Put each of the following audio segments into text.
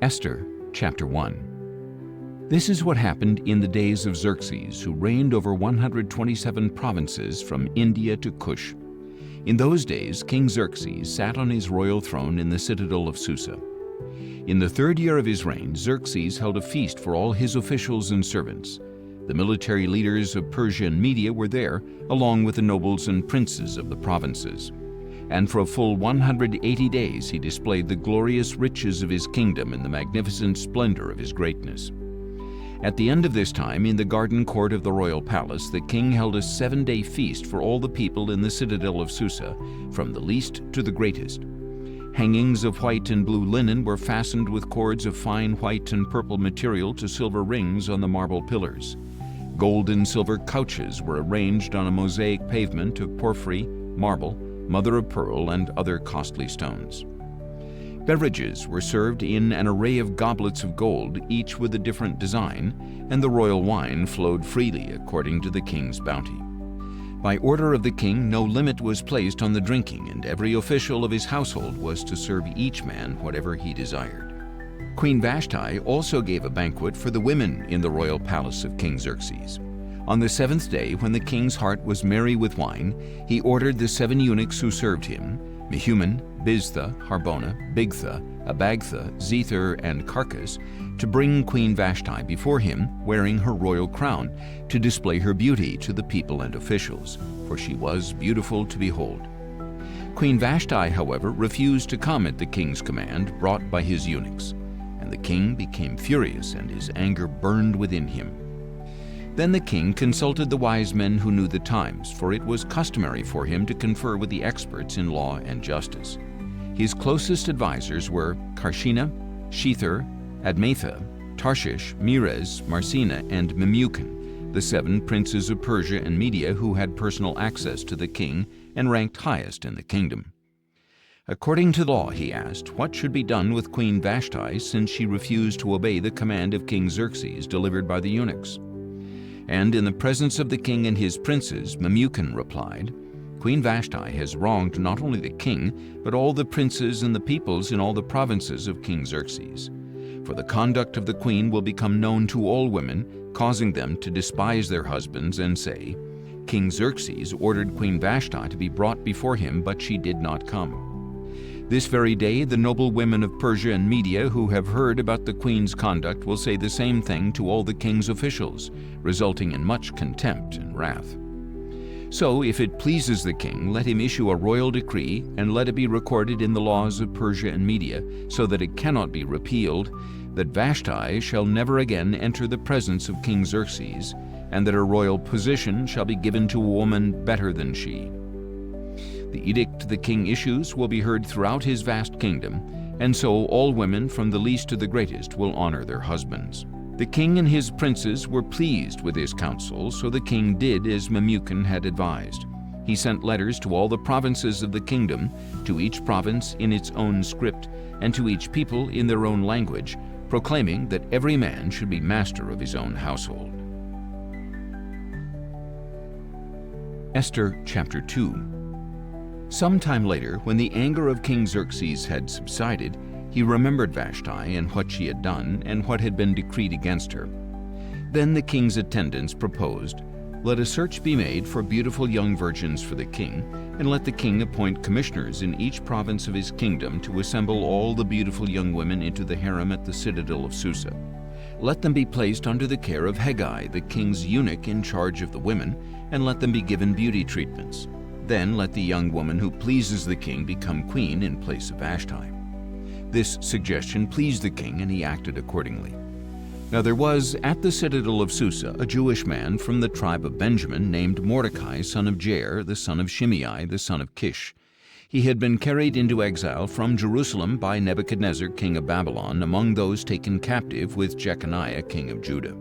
Esther chapter 1. This is what happened in the days of Xerxes, who reigned over 127 provinces from India to Cush. In those days, King Xerxes sat on his royal throne in the citadel of Susa. In the 3rd year of his reign, Xerxes held a feast for all his officials and servants. The military leaders of Persia and Media were there, along with the nobles and princes of the provinces. And for a full 180 days he displayed the glorious riches of his kingdom and the magnificent splendor of his greatness. At the end of this time, in the garden court of the royal palace, the king held a 7-day feast for all the people in the citadel of Susa, from the least to the greatest. Hangings of white and blue linen were fastened with cords of fine white and purple material to silver rings on the marble pillars. Gold and silver couches were arranged on a mosaic pavement of porphyry, marble, mother of pearl, and other costly stones. Beverages were served in an array of goblets of gold, each with a different design, and the royal wine flowed freely according to the king's bounty. By order of the king, no limit was placed on the drinking, and every official of his household was to serve each man whatever he desired. Queen Vashti also gave a banquet for the women in the royal palace of King Xerxes. On the 7th day, when the king's heart was merry with wine, he ordered the 7 eunuchs who served him, Mehuman, Biztha, Harbona, Bigtha, Abagtha, Zethar, and Carcass, to bring Queen Vashti before him, wearing her royal crown, to display her beauty to the people and officials, for she was beautiful to behold. Queen Vashti, however, refused to come at the king's command brought by his eunuchs, and the king became furious, and his anger burned within him. Then the king consulted the wise men who knew the times, for it was customary for him to confer with the experts in law and justice. His closest advisers were Carshena, Shethar, Admatha, Tarshish, Meres, Marsena, and Memucan, the 7 princes of Persia and Media who had personal access to the king and ranked highest in the kingdom. According to law, he asked, what should be done with Queen Vashti, since she refused to obey the command of King Xerxes delivered by the eunuchs? And in the presence of the king and his princes, Memucan replied, Queen Vashti has wronged not only the king, but all the princes and the peoples in all the provinces of King Xerxes. For the conduct of the queen will become known to all women, causing them to despise their husbands and say, King Xerxes ordered Queen Vashti to be brought before him, but she did not come. This very day, the noble women of Persia and Media who have heard about the queen's conduct will say the same thing to all the king's officials, resulting in much contempt and wrath. So, if it pleases the king, let him issue a royal decree, and let it be recorded in the laws of Persia and Media, so that it cannot be repealed, that Vashti shall never again enter the presence of King Xerxes, and that her royal position shall be given to a woman better than she. The edict the king issues will be heard throughout his vast kingdom, and so all women from the least to the greatest will honor their husbands. The king and his princes were pleased with his counsel, so the king did as Memucan had advised. He sent letters to all the provinces of the kingdom, to each province in its own script, and to each people in their own language, proclaiming that every man should be master of his own household. Esther chapter 2. Some time later, when the anger of King Xerxes had subsided, he remembered Vashti and what she had done and what had been decreed against her. Then the king's attendants proposed, let a search be made for beautiful young virgins for the king, and let the king appoint commissioners in each province of his kingdom to assemble all the beautiful young women into the harem at the citadel of Susa. Let them be placed under the care of Hegai, the king's eunuch in charge of the women, and let them be given beauty treatments. Then let the young woman who pleases the king become queen in place of Vashti. This suggestion pleased the king, and he acted accordingly. Now there was at the citadel of Susa a Jewish man from the tribe of Benjamin named Mordecai, son of Jair, the son of Shimei, the son of Kish. He had been carried into exile from Jerusalem by Nebuchadnezzar, king of Babylon, among those taken captive with Jeconiah, king of Judah.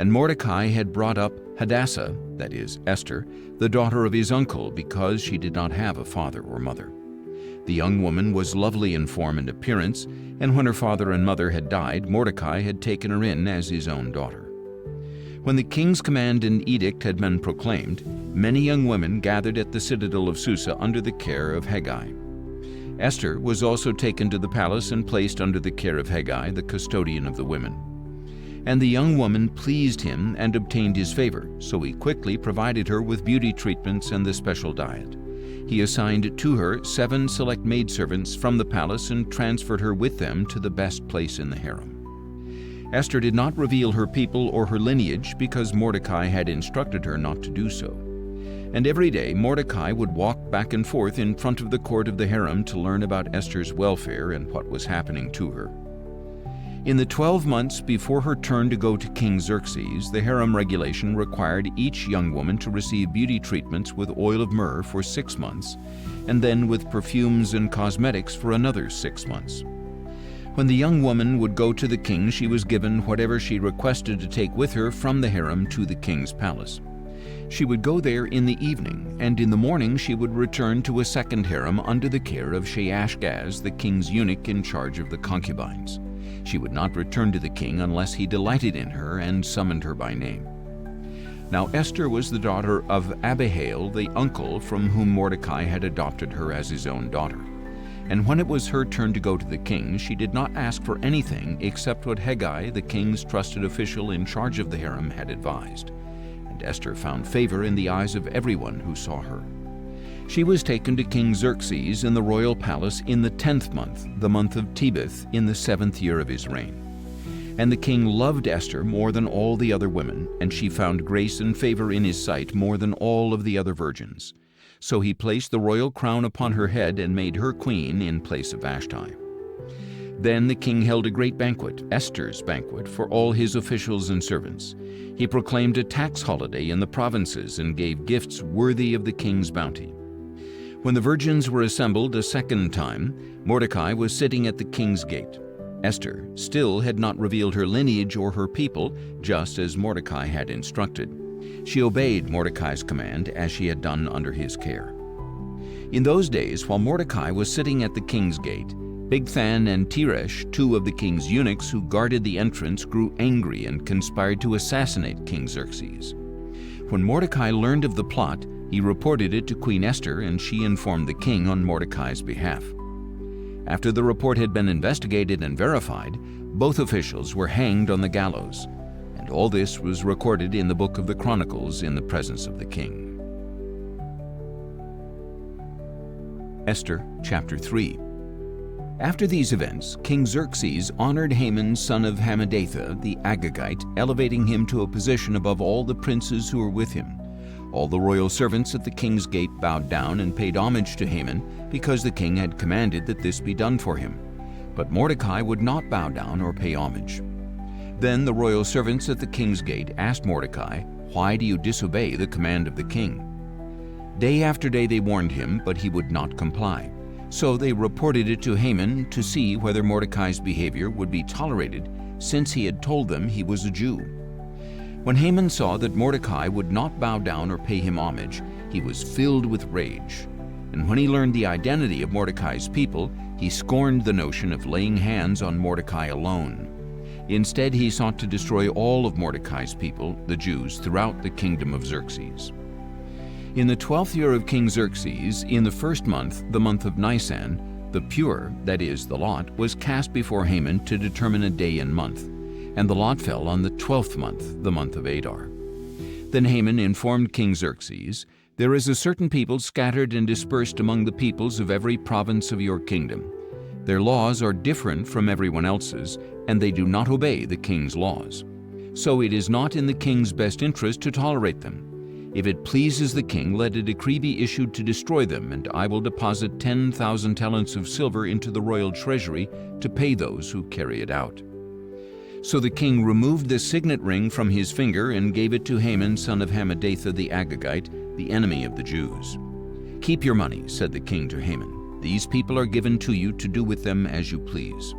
And Mordecai had brought up Hadassah, that is, Esther, the daughter of his uncle, because she did not have a father or mother. The young woman was lovely in form and appearance, and when her father and mother had died, Mordecai had taken her in as his own daughter. When the king's command and edict had been proclaimed, many young women gathered at the citadel of Susa under the care of Hegai. Esther was also taken to the palace and placed under the care of Hegai, the custodian of the women. And the young woman pleased him and obtained his favor, so he quickly provided her with beauty treatments and the special diet. He assigned to her 7 select maidservants from the palace and transferred her with them to the best place in the harem. Esther did not reveal her people or her lineage because Mordecai had instructed her not to do so. And every day Mordecai would walk back and forth in front of the court of the harem to learn about Esther's welfare and what was happening to her. In the 12 months before her turn to go to King Xerxes, the harem regulation required each young woman to receive beauty treatments with oil of myrrh for 6 months, and then with perfumes and cosmetics for another 6 months. When the young woman would go to the king, she was given whatever she requested to take with her from the harem to the king's palace. She would go there in the evening, and in the morning she would return to a second harem under the care of Shaashgaz, the king's eunuch in charge of the concubines. She would not return to the king unless he delighted in her and summoned her by name. Now Esther was the daughter of Abihail, the uncle from whom Mordecai had adopted her as his own daughter. And when it was her turn to go to the king, she did not ask for anything except what Hegai, the king's trusted official in charge of the harem, had advised. And Esther found favor in the eyes of everyone who saw her. She was taken to King Xerxes in the royal palace in the 10th month, the month of Tebeth, in the 7th year of his reign. And the king loved Esther more than all the other women, and she found grace and favor in his sight more than all of the other virgins. So he placed the royal crown upon her head and made her queen in place of Vashti. Then the king held a great banquet, Esther's banquet, for all his officials and servants. He proclaimed a tax holiday in the provinces and gave gifts worthy of the king's bounty. When the virgins were assembled a second time, Mordecai was sitting at the king's gate. Esther still had not revealed her lineage or her people, just as Mordecai had instructed. She obeyed Mordecai's command as she had done under his care. In those days, while Mordecai was sitting at the king's gate, Bigthan and Teresh, 2 of the king's eunuchs who guarded the entrance, grew angry and conspired to assassinate King Xerxes. When Mordecai learned of the plot, he reported it to Queen Esther, and she informed the king on Mordecai's behalf. After the report had been investigated and verified, both officials were hanged on the gallows, and all this was recorded in the book of the Chronicles in the presence of the king. Esther chapter 3. After these events, King Xerxes honored Haman, son of Hammedatha, the Agagite, elevating him to a position above all the princes who were with him. All the royal servants at the king's gate bowed down and paid homage to Haman, because the king had commanded that this be done for him. But Mordecai would not bow down or pay homage. Then the royal servants at the king's gate asked Mordecai, "Why do you disobey the command of the king?" Day after day they warned him, but he would not comply. So they reported it to Haman to see whether Mordecai's behavior would be tolerated, since he had told them he was a Jew. When Haman saw that Mordecai would not bow down or pay him homage, he was filled with rage. And when he learned the identity of Mordecai's people, he scorned the notion of laying hands on Mordecai alone. Instead, he sought to destroy all of Mordecai's people, the Jews, throughout the kingdom of Xerxes. In the 12th year of King Xerxes, in the first month, the month of Nisan, the pur, that is, the lot, was cast before Haman to determine a day and month. And the lot fell on the 12th month, the month of Adar. Then Haman informed King Xerxes, "There is a certain people scattered and dispersed among the peoples of every province of your kingdom. Their laws are different from everyone else's, and they do not obey the king's laws. So it is not in the king's best interest to tolerate them. If it pleases the king, let a decree be issued to destroy them, and I will deposit 10,000 talents of silver into the royal treasury to pay those who carry it out." So the king removed the signet ring from his finger and gave it to Haman, son of Hammedatha the Agagite, the enemy of the Jews. "Keep your money," said the king to Haman. "These people are given to you to do with them as you please."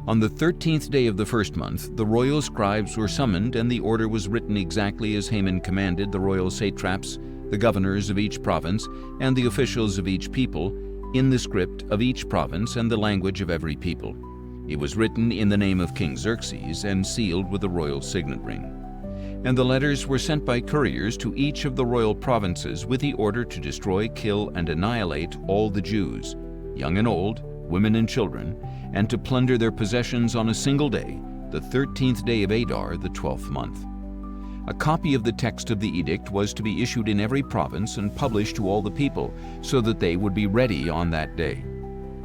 On the 13th day of the first month, the royal scribes were summoned, and the order was written exactly as Haman commanded the royal satraps, the governors of each province, and the officials of each people, in the script of each province and the language of every people. It was written in the name of King Xerxes and sealed with the royal signet ring. And the letters were sent by couriers to each of the royal provinces with the order to destroy, kill, and annihilate all the Jews. young and old, women and children, and to plunder their possessions on a single day, the 13th day of Adar, the 12th month. A copy of the text of the edict was to be issued in every province and published to all the people, so that they would be ready on that day.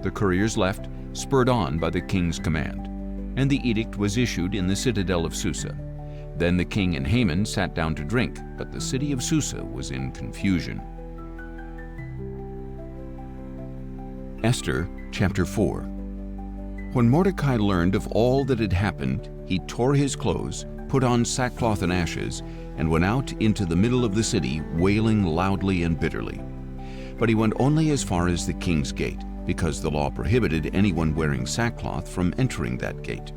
The couriers left, spurred on by the king's command, and the edict was issued in the citadel of Susa. Then the king and Haman sat down to drink, but the city of Susa was in confusion. Esther chapter 4. When Mordecai learned of all that had happened, he tore his clothes, put on sackcloth and ashes, and went out into the middle of the city, wailing loudly and bitterly. But he went only as far as the king's gate, because the law prohibited anyone wearing sackcloth from entering that gate.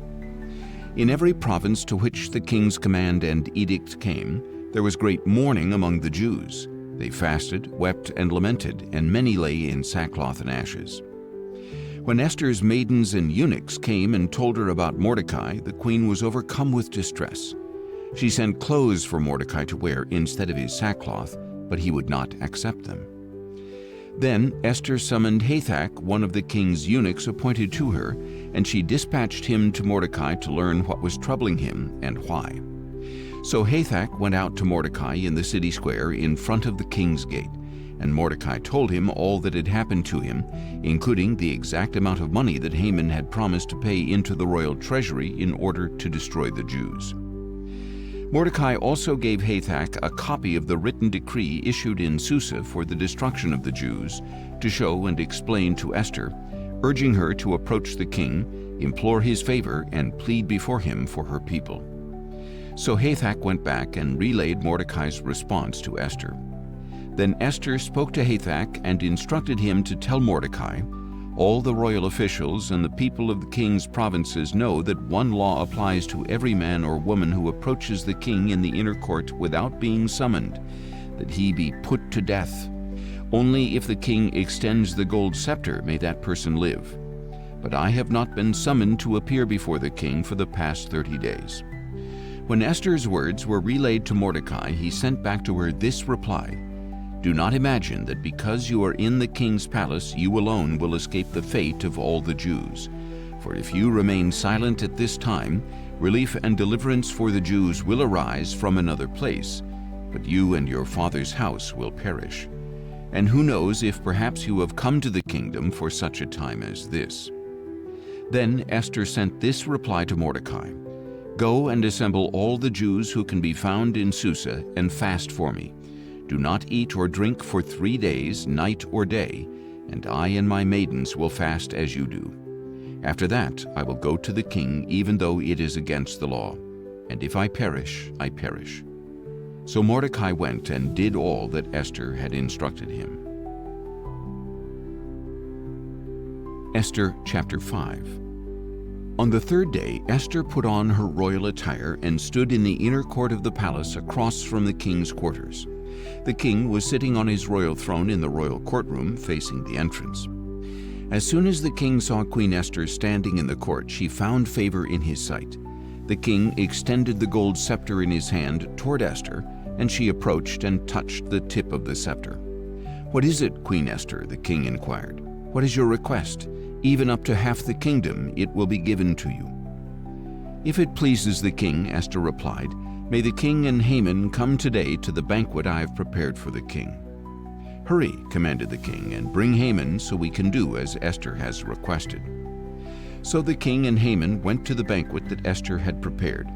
In every province to which the king's command and edict came, there was great mourning among the Jews. They fasted, wept, and lamented, and many lay in sackcloth and ashes. When Esther's maidens and eunuchs came and told her about Mordecai, the queen was overcome with distress. She sent clothes for Mordecai to wear instead of his sackcloth, but he would not accept them. Then Esther summoned Hathach, one of the king's eunuchs appointed to her, and she dispatched him to Mordecai to learn what was troubling him and why. So Hathach went out to Mordecai in the city square in front of the king's gate, and Mordecai told him all that had happened to him, including the exact amount of money that Haman had promised to pay into the royal treasury in order to destroy the Jews. Mordecai also gave Hathach a copy of the written decree issued in Susa for the destruction of the Jews, to show and explain to Esther, urging her to approach the king, implore his favor, and plead before him for her people. So Hathach went back and relayed Mordecai's response to Esther. Then Esther spoke to Hathach and instructed him to tell Mordecai, "All the royal officials and the people of the king's provinces know that one law applies to every man or woman who approaches the king in the inner court without being summoned, that he be put to death. Only if the king extends the gold scepter may that person live. But I have not been summoned to appear before the king for the past 30 days." When Esther's words were relayed to Mordecai, he sent back to her this reply: "Do not imagine that because you are in the king's palace, you alone will escape the fate of all the Jews. For if you remain silent at this time, relief and deliverance for the Jews will arise from another place, but you and your father's house will perish. And who knows if perhaps you have come to the kingdom for such a time as this." Then Esther sent this reply to Mordecai: "Go and assemble all the Jews who can be found in Susa and fast for me. Do not eat or drink for 3 days, night or day, and I and my maidens will fast as you do. After that I will go to the king, even though it is against the law. And if I perish, I perish." So Mordecai went and did all that Esther had instructed him. Esther chapter 5. On the 3rd day, Esther put on her royal attire and stood in the inner court of the palace across from the king's quarters. The king was sitting on his royal throne in the royal courtroom facing the entrance. As soon as the king saw Queen Esther standing in the court, she found favor in his sight. The king extended the gold scepter in his hand toward Esther, and she approached and touched the tip of the scepter. "What is it, Queen Esther?" the king inquired. "What is your request? Even up to half the kingdom it will be given to you." "If it pleases the king," Esther replied, "may the king and Haman come today to the banquet I have prepared for the king." "Hurry," commanded the king, "and bring Haman so we can do as Esther has requested." So the king and Haman went to the banquet that Esther had prepared.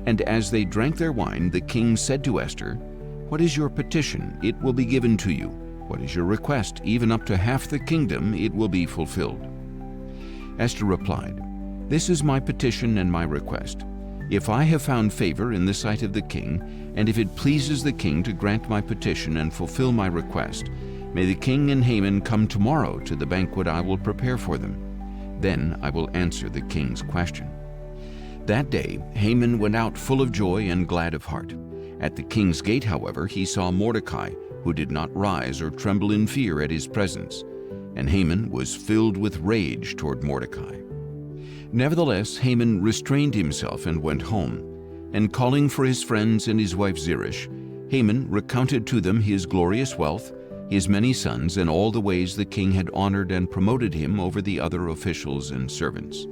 And as they drank their wine, the king said to Esther, "What is your petition? It will be given to you. What is your request? Even up to half the kingdom it will be fulfilled." Esther replied, "This is my petition and my request. If I have found favor in the sight of the king, and if it pleases the king to grant my petition and fulfill my request, may the king and Haman come tomorrow to the banquet I will prepare for them. Then I will answer the king's question." That day Haman went out full of joy and glad of heart. At the king's gate, however, he saw Mordecai, who did not rise or tremble in fear at his presence. And Haman was filled with rage toward Mordecai. Nevertheless, Haman restrained himself and went home. And calling for his friends and his wife Zeresh, Haman recounted to them his glorious wealth, his many sons, and all the ways the king had honored and promoted him over the other officials and servants.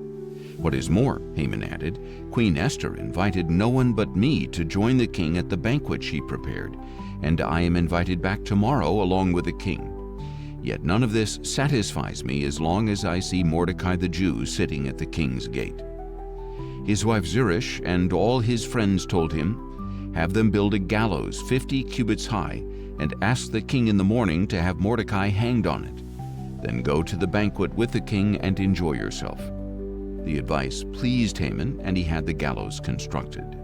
What is more, Haman added, Queen Esther invited no one but me to join the king at the banquet she prepared, and I am invited back tomorrow along with the king. Yet none of this satisfies me as long as I see Mordecai the Jew sitting at the king's gate. His wife Zeresh and all his friends told him, "Have them build a gallows 50 cubits high, and ask the king in the morning to have Mordecai hanged on it. Then go to the banquet with the king and enjoy yourself." The advice pleased Haman, and he had the gallows constructed.